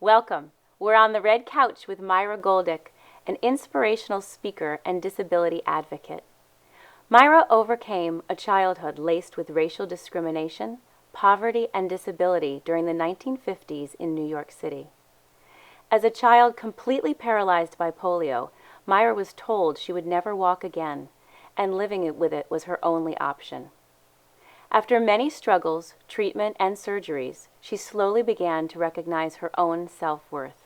Welcome. We're on the red couch with Myra Goldick, an inspirational speaker and disability advocate. Myra overcame a childhood laced with racial discrimination, poverty, and disability during the 1950s in New York City. As a child completely paralyzed by polio, Myra was told she would never walk again, and living with it was her only option. After many struggles, treatment, and surgeries, she slowly began to recognize her own self-worth.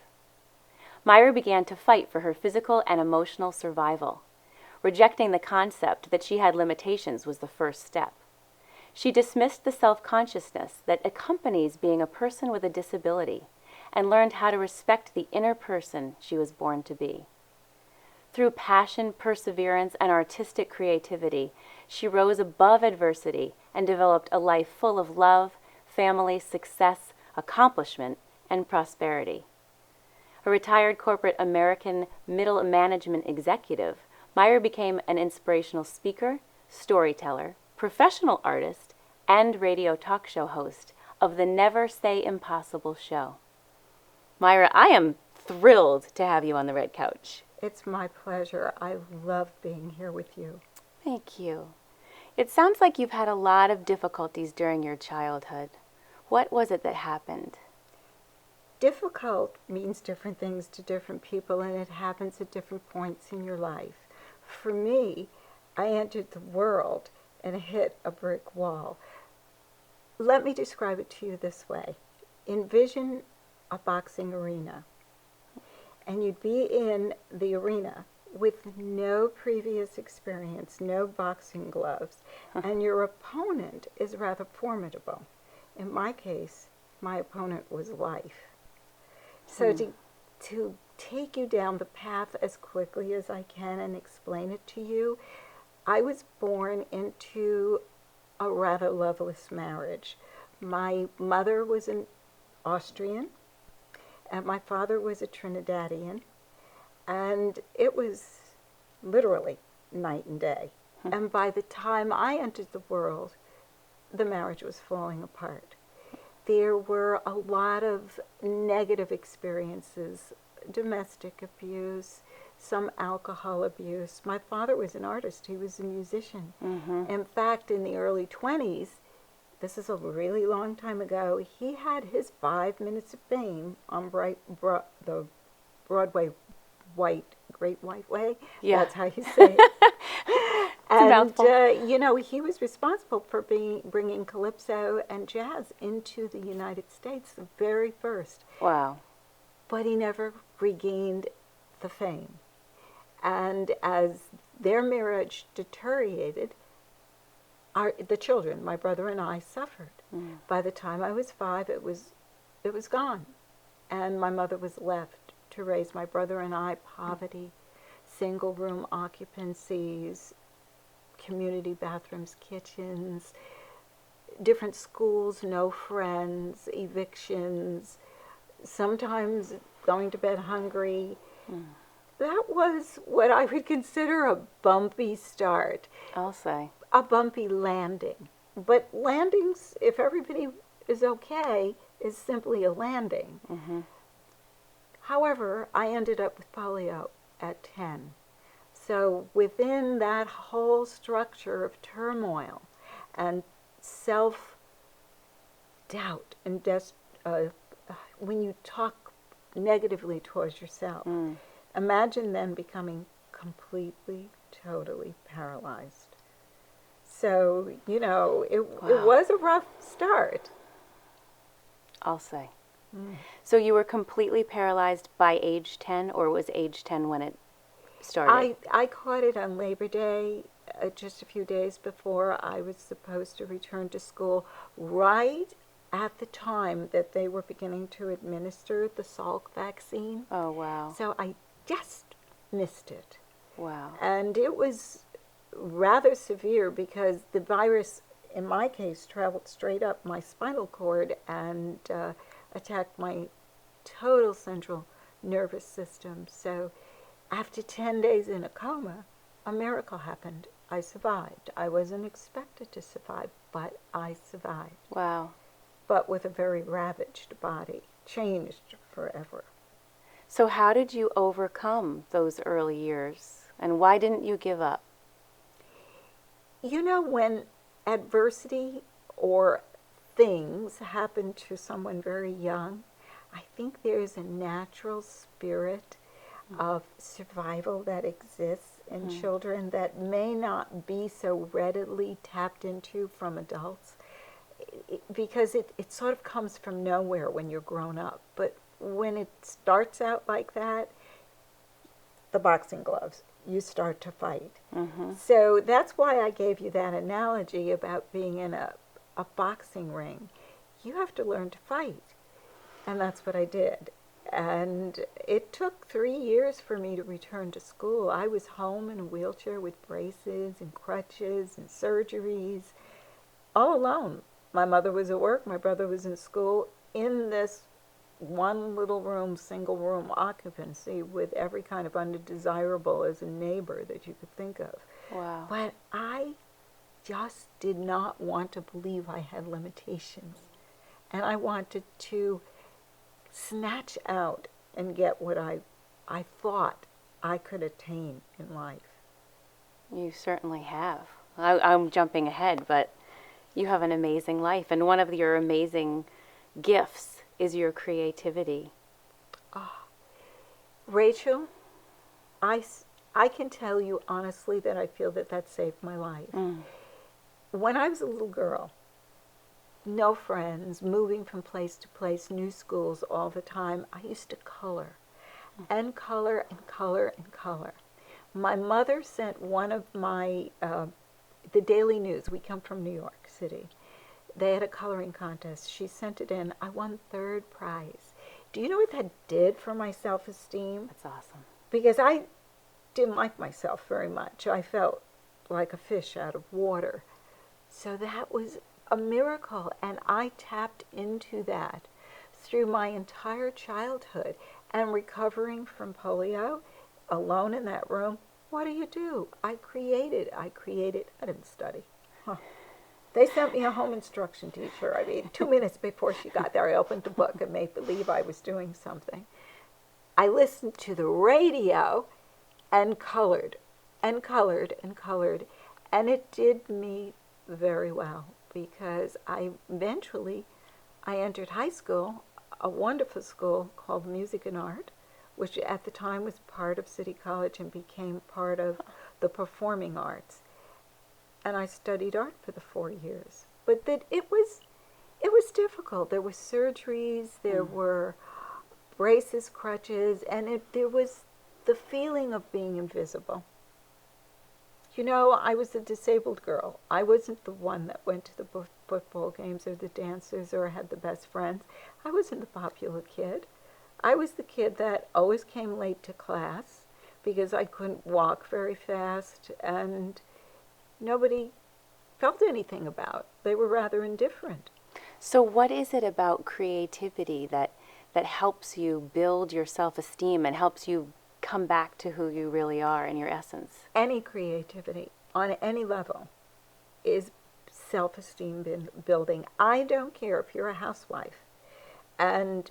Myra began to fight for her physical and emotional survival. Rejecting the concept that she had limitations was the first step. She dismissed the self-consciousness that accompanies being a person with a disability and learned how to respect the inner person she was born to be. Through passion, perseverance, and artistic creativity, she rose above adversity and developed a life full of love, family, success, accomplishment, and prosperity. A retired corporate American middle management executive, Myra became an inspirational speaker, storyteller, professional artist, and radio talk show host of the Never Say Impossible show. Myra, I am thrilled to have you on the red couch. It's my pleasure. I love being here with you. Thank you. It sounds like you've had a lot of difficulties during your childhood. What was it that happened? Difficult means different things to different people, and it happens at different points in your life. For me, I entered the world and hit a brick wall. Let me describe it to you this way. Envision a boxing arena, and you'd be in the arena with no previous experience, no boxing gloves, and your opponent is rather formidable. In my case, my opponent was life. So to take you down the path as quickly as I can and explain it to you, I was born into a rather loveless marriage. My mother was an Austrian, and my father was a Trinidadian, and it was literally night and day. And by the time I entered the world, the marriage was falling apart. There were a lot of negative experiences, domestic abuse, some alcohol abuse. My father was an artist. He was a musician. In fact, in the early 20s, this is a really long time ago, he had his 5 minutes of fame on the Broadway Great White Way. Yeah. That's how you say it. And, you know, he was responsible for bringing calypso and jazz into the United States, the very first. Wow. But he never regained the fame. And as their marriage deteriorated, the children, my brother and I, suffered. By the time I was 5, it was gone. And my mother was left to raise my brother and I, poverty, single room occupancies, community bathrooms, kitchens, different schools, no friends, evictions, sometimes going to bed hungry. That was what I would consider a bumpy start. I'll say. A bumpy landing. But landings, if everybody is okay, is simply a landing. However, I ended up with polio at 10. So within that whole structure of turmoil and self-doubt and when you talk negatively towards yourself, imagine then becoming completely, totally paralyzed. So, you know, it was a rough start. I'll say. So you were completely paralyzed by age 10, or was age 10 when it started? I caught it on Labor Day, just a few days before I was supposed to return to school, right at the time that they were beginning to administer the Salk vaccine. Oh, wow. So I just missed it. Wow. And it was rather severe because the virus, in my case, traveled straight up my spinal cord and attacked my total central nervous system. So after 10 days in a coma, a miracle happened. I survived. I wasn't expected to survive, but I survived. Wow. But with a very ravaged body. changed forever. So how did you overcome those early years? And why didn't you give up? You know, when adversity or things happen to someone very young, I think there's a natural spirit of survival that exists in children that may not be so readily tapped into from adults, because it sort of comes from nowhere when you're grown up. But when it starts out like that, the boxing gloves, you start to fight. So that's why I gave you that analogy about being in a boxing ring. You have to learn to fight. And that's what I did. And it took 3 years for me to return to school. I was home in a wheelchair with braces and crutches and surgeries, all alone. My mother was at work, my brother was in school, in this one little room, single room occupancy with every kind of undesirable as a neighbor that you could think of. Wow. But I just did not want to believe I had limitations. And I wanted to snatch out and get what I thought I could attain in life. You certainly have. I'm jumping ahead, but you have an amazing life. And one of your amazing gifts is your creativity. Rachel, I can tell you honestly that I feel that saved my life. When I was a little girl, no friends, moving from place to place, new schools all the time, I used to color and color and color and color. My mother sent one of my, the Daily News, we come from New York City. They had a coloring contest. She sent it in. I won 3rd prize. Do you know what that did for my self-esteem? That's awesome. Because I didn't like myself very much. I felt like a fish out of water. So that was a miracle, and I tapped into that through my entire childhood. And recovering from polio, alone in that room, what do? I created. I didn't study. They sent me a home instruction teacher. I mean, 2 minutes before she got there, I opened the book and made believe I was doing something. I listened to the radio and colored and colored and colored, and it did me very well, because I entered high school, a wonderful school called Music and Art, which at the time was part of City College and became part of the performing arts. And I studied art for the 4 years. But it was difficult. There were surgeries, there were braces, crutches, and there was the feeling of being invisible. You know, I was a disabled girl. I wasn't the one that went to the football games or the dances or had the best friends. I wasn't the popular kid. I was the kid that always came late to class because I couldn't walk very fast, and nobody felt anything about. They were rather indifferent. So what is it about creativity that helps you build your self-esteem and helps you come back to who you really are in your essence? Any creativity on any level is self-esteem building. I don't care if you're a housewife and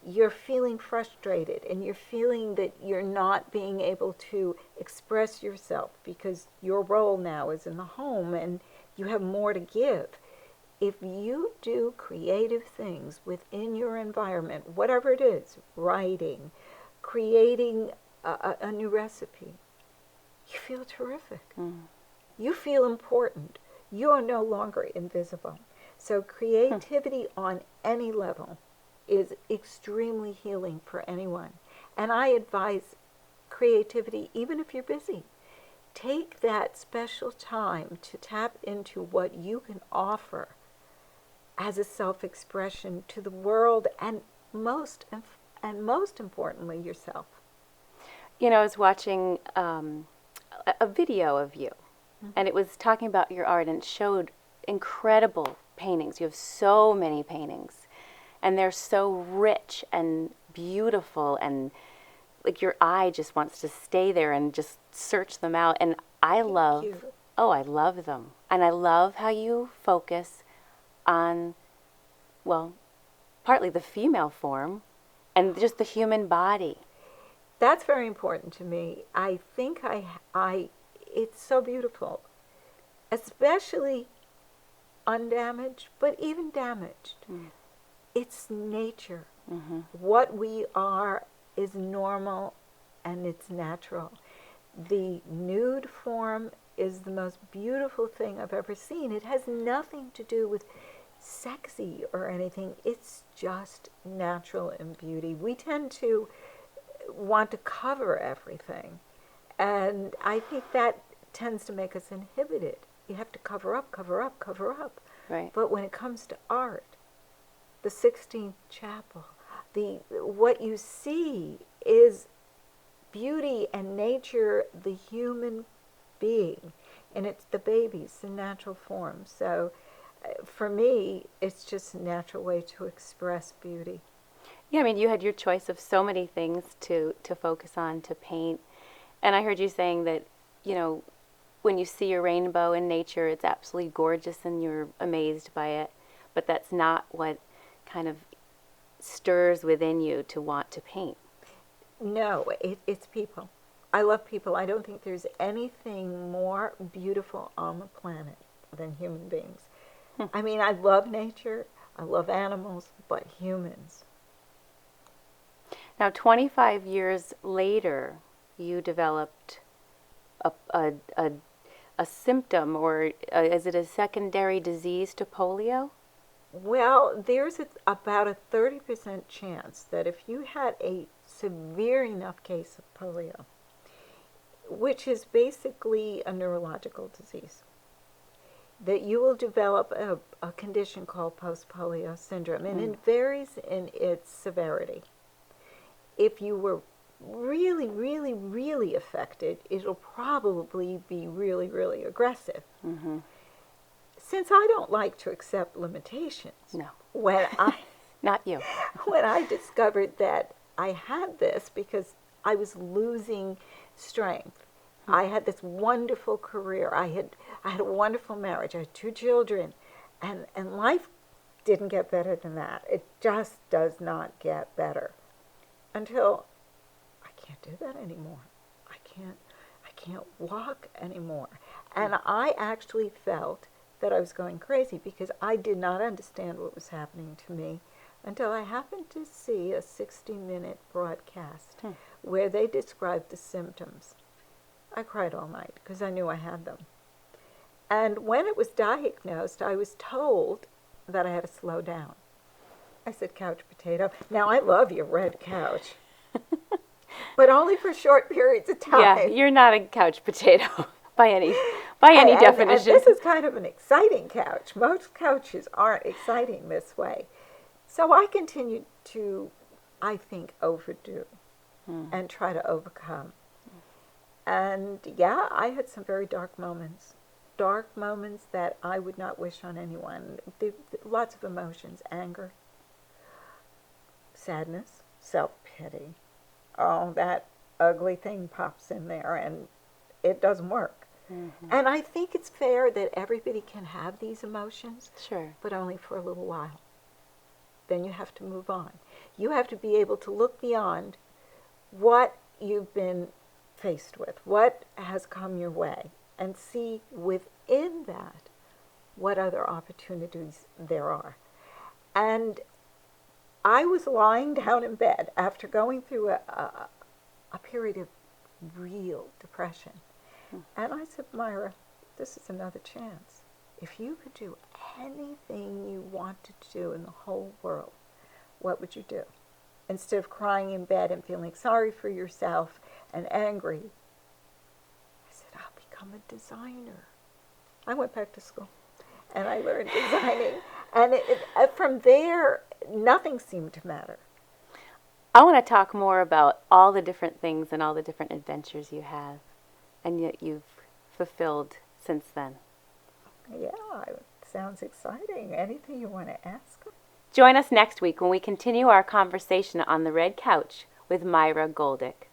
you're feeling frustrated and you're feeling that you're not being able to express yourself because your role now is in the home and you have more to give. If you do creative things within your environment, whatever it is, writing, creating a new recipe, you feel terrific. You feel important. You are no longer invisible. So creativity on any level is extremely healing for anyone. And I advise creativity even if you're busy. Take that special time to tap into what you can offer as a self-expression to the world and most importantly, yourself. You know, I was watching a video of you, and it was talking about your art, and it showed incredible paintings. You have so many paintings, and they're so rich and beautiful, and like your eye just wants to stay there and just search them out. And I love them. And I love how you focus on, well, partly the female form and just the human body. That's very important to me. I think it's so beautiful, especially undamaged, but even damaged. It's nature. What we are is normal and it's natural. The nude form is the most beautiful thing I've ever seen. It has nothing to do with sexy or anything. It's just natural and beauty. We tend to want to cover everything, and I think that tends to make us inhibited. You have to cover up, cover up, cover up. Right. But when it comes to art, the Sixtine Chapel, what you see is beauty and nature, the human being, and it's the babies, the natural form. So for me, it's just a natural way to express beauty. Yeah, I mean, you had your choice of so many things to focus on, to paint. And I heard you saying that, you know, when you see a rainbow in nature, it's absolutely gorgeous and you're amazed by it. But that's not what kind of stirs within you to want to paint. No, it's people. I love people. I don't think there's anything more beautiful on the planet than human beings. I mean, I love nature, I love animals, but humans. Now, 25 years later, you developed a symptom, or is it a secondary disease to polio? Well, there's about a 30% chance that if you had a severe enough case of polio, which is basically a neurological disease, that you will develop a condition called post-polio syndrome, and it varies in its severity. If you were really, really, really affected, it'll probably be really, really aggressive. Since I don't like to accept limitations, No. when I Not you. when I discovered that I had this because I was losing strength. I had this wonderful career. I had a wonderful marriage. I had 2 children, and life didn't get better than that. It just does not get better until I can't do that anymore. I can't walk anymore. And I actually felt that I was going crazy because I did not understand what was happening to me until I happened to see a 60-minute broadcast where they described the symptoms. I cried all night because I knew I had them. And when it was diagnosed, I was told that I had to slow down. I said, couch potato. Now, I love your red couch, but only for short periods of time. Yeah, you're not a couch potato by any definition. And this is kind of an exciting couch. Most couches aren't exciting this way. So I continued to, I think, overdo and try to overcome. And yeah, I had some very dark moments that I would not wish on anyone. Lots of emotions: anger, sadness, self-pity. Oh, that ugly thing pops in there and it doesn't work. And I think it's fair that everybody can have these emotions, Sure. but only for a little while. Then you have to move on. You have to be able to look beyond what you've been faced with, what has come your way, and see within that what other opportunities there are. And I was lying down in bed after going through a period of real depression. And I said, Myra, this is another chance. If you could do anything you wanted to do in the whole world, what would you do? Instead of crying in bed and feeling sorry for yourself and angry, I said, I'll become a designer. I went back to school and I learned designing. And from there, nothing seemed to matter. I want to talk more about all the different things and all the different adventures you have and yet you've fulfilled since then. Yeah, it sounds exciting. Anything you want to ask? Join us next week when we continue our conversation on the red couch with Myra Goldick.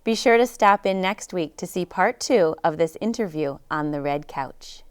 Be sure to stop in next week to see part 2 of this interview on the red couch.